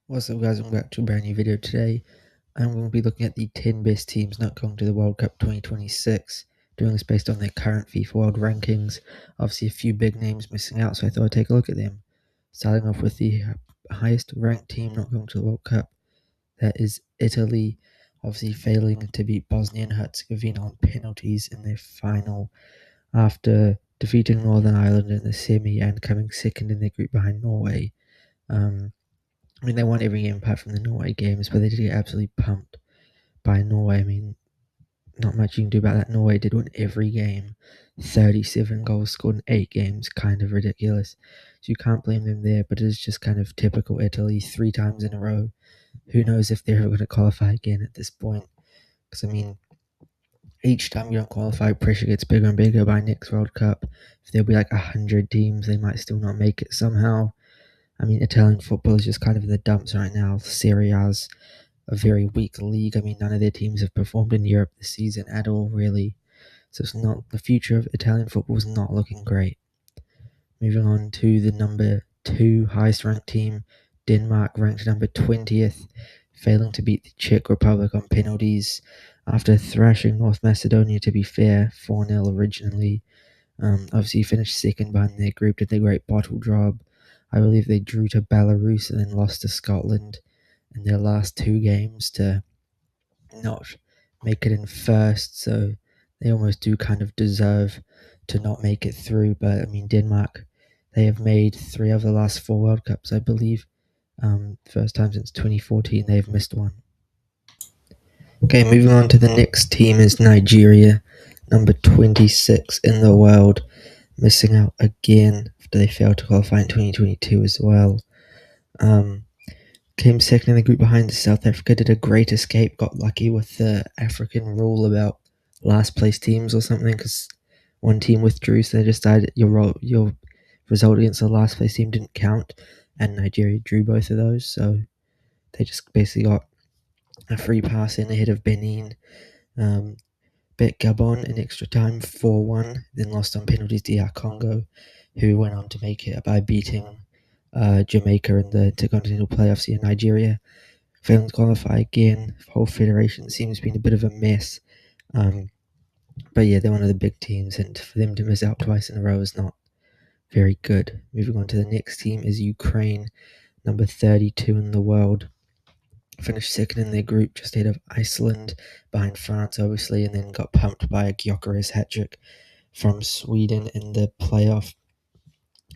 What's up, guys? Welcome back to a brand new video. Today I'm going to be looking at the 10 best teams not going to the World Cup 2026, doing this based on their current FIFA World rankings. Obviously a few big names missing out, so I thought I'd take a look at them. Starting off with the highest ranked team not going to the World Cup, that is Italy, obviously failing to beat Bosnia and Herzegovina on penalties in their final after defeating Northern Ireland in the semi and coming second in their group behind Norway. They won every game apart from the Norway games, but they did get absolutely pumped by Norway. Not much you can do about that. Norway did win every game. 37 goals scored in 8 games. Kind of ridiculous. So you can't blame them there, but it is just kind of typical Italy 3 times in a row. Who knows if they're ever going to qualify again at this point? Because, each time you don't qualify, pressure gets bigger and bigger by next World Cup. If there'll be like 100 teams, they might still not make it somehow. Italian football is just kind of in the dumps right now. Serie A's a very weak league. None of their teams have performed in Europe this season at all, really. So it's not, the future of Italian football is not looking great. Moving on to the number 2 highest ranked team, Denmark, ranked number 20th, failing to beat the Czech Republic on penalties after thrashing North Macedonia, to be fair, 4-0 originally. Obviously finished second behind their group, did the great bottle job. I believe they drew to Belarus and then lost to Scotland in their last 2 games to not make it in first, so they almost do kind of deserve to not make it through. But Denmark, they have made 3 of the last 4 World Cups, I believe. First time since 2014 they've missed one. Okay, moving on to the next team is Nigeria, number 26 in the world, missing out again after they failed to qualify in 2022 as well. Came second in the group behind South Africa, did a great escape, got lucky with the African rule about last place teams or something, because one team withdrew, so they decided your result against the last place team didn't count, and Nigeria drew both of those, so they just basically got a free pass in ahead of Benin. Bet Gabon in extra time 4-1, then lost on penalties to DR Congo, who went on to make it by beating Jamaica in the Intercontinental Playoffs. In Nigeria failing to qualify again. The whole federation seems to be in a bit of a mess. But yeah, they're one of the big teams, and for them to miss out twice in a row is not very good. Moving on to the next team is Ukraine, number 32 in the world. Finished second in their group, just ahead of Iceland, behind France, obviously, and then got pumped by a Gyökeres hat-trick from Sweden in the playoff.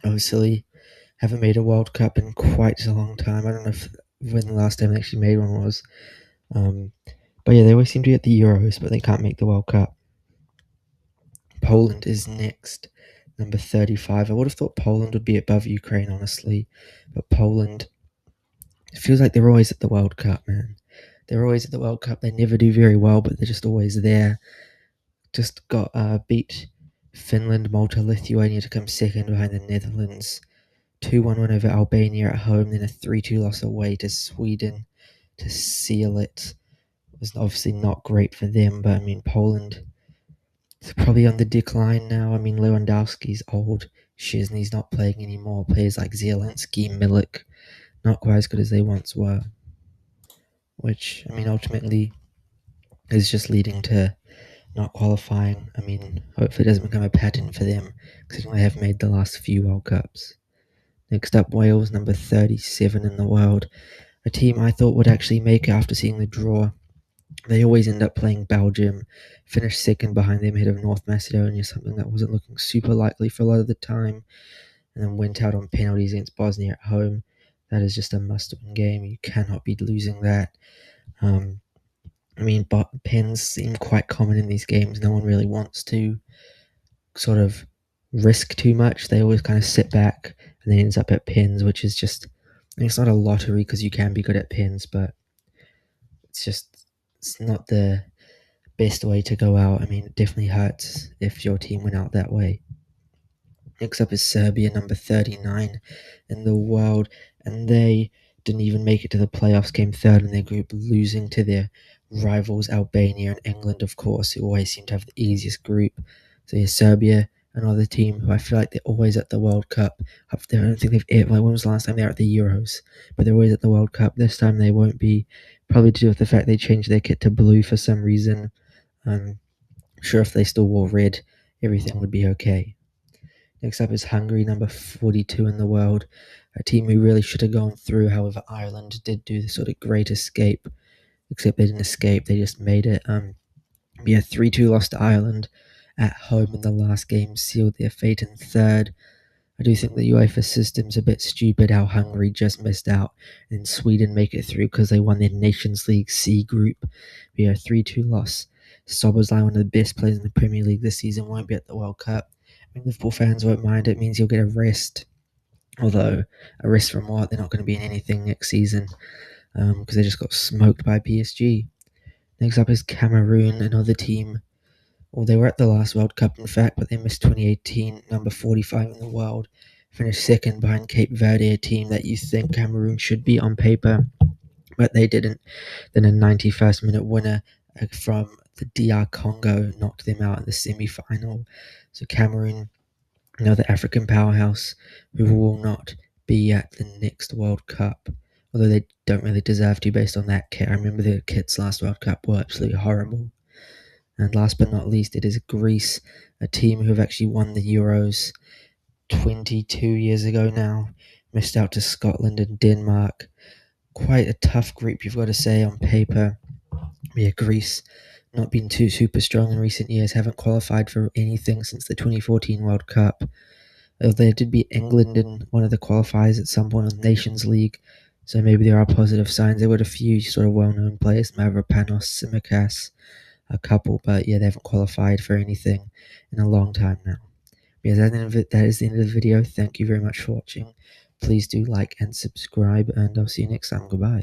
Obviously, haven't made a World Cup in quite a long time. I don't know when the last time they actually made one was. But yeah, they always seem to get the Euros, but they can't make the World Cup. Poland is next, number 35. I would have thought Poland would be above Ukraine, honestly. But Poland, it feels like they're always at the World Cup, man. They're always at the World Cup. They never do very well, but they're just always there. Just got beat Finland, Malta, Lithuania to come second behind the Netherlands. 2-1 win over Albania at home, then a 3-2 loss away to Sweden to seal it. It was obviously not great for them, but Poland is probably on the decline now. Lewandowski's old. Szczesny's not playing anymore. Players like Zielinski, Milik, not quite as good as they once were. Which, ultimately is just leading to not qualifying. Hopefully it doesn't become a pattern for them, considering they have made the last few World Cups. Next up, Wales, number 37 in the world. A team I thought would actually make it after seeing the draw. They always end up playing Belgium, finished second behind them ahead of North Macedonia, something that wasn't looking super likely for a lot of the time, and then went out on penalties against Bosnia at home. That is just a must-win game. You cannot be losing that. But pens seem quite common in these games. No one really wants to sort of risk too much. They always kind of sit back and then ends up at pens, which is just, it's not a lottery because you can be good at pens, but it's not the best way to go out. It definitely hurts if your team went out that way. Next up is Serbia, number 39 in the world, and they didn't even make it to the playoffs, came third in their group, losing to their rivals Albania and England, of course, who always seem to have the easiest group. So yeah, Serbia another team who I feel like they're always at the World Cup. I don't think they've. Like, when was the last time they were at the Euros? But they're always at the World Cup. This time they won't be. Probably to do with the fact they changed their kit to blue for some reason. I'm sure if they still wore red, everything would be okay. Next up is Hungary, number 42 in the world, a team who really should have gone through. However, Ireland did do the sort of great escape, except they didn't escape; they just made it. 3-2 loss to Ireland at home in the last game sealed their fate in third. I do think the UEFA system's a bit stupid how Hungary just missed out and Sweden make it through because they won their Nations League C group. 3-2 loss. Szoboszlai, one of the best players in the Premier League this season, won't be at the World Cup. I mean, Liverpool fans won't mind. It means you'll get a rest. Although, a rest from what? They're not going to be in anything next season because they just got smoked by PSG. Next up is Cameroon, another team. Well, they were at the last World Cup, in fact, but they missed 2018, number 45 in the world. Finished second behind Cape Verde, a team that you think Cameroon should be on paper, but they didn't. Then a 91st minute winner from the DR Congo knocked them out in the semi-final. So Cameroon, the African powerhouse, who will not be at the next World Cup, although they don't really deserve to based on that kit. I remember the kits last World Cup were absolutely horrible. And last but not least, it is Greece, a team who have actually won the Euros 22 years ago now. Missed out to Scotland and Denmark. Quite a tough group, you've got to say, on paper. Greece not been too super strong in recent years, haven't qualified for anything since the 2014 World Cup. They did beat England in one of the qualifiers at some point in the Nations League, so maybe there are positive signs. There were a few sort of well-known players, Mavropanos, Tsimikas, a couple, but yeah, they haven't qualified for anything in a long time now. That is the end of the video. Thank you very much for watching. Please do like and subscribe, and I'll see you next time. Goodbye.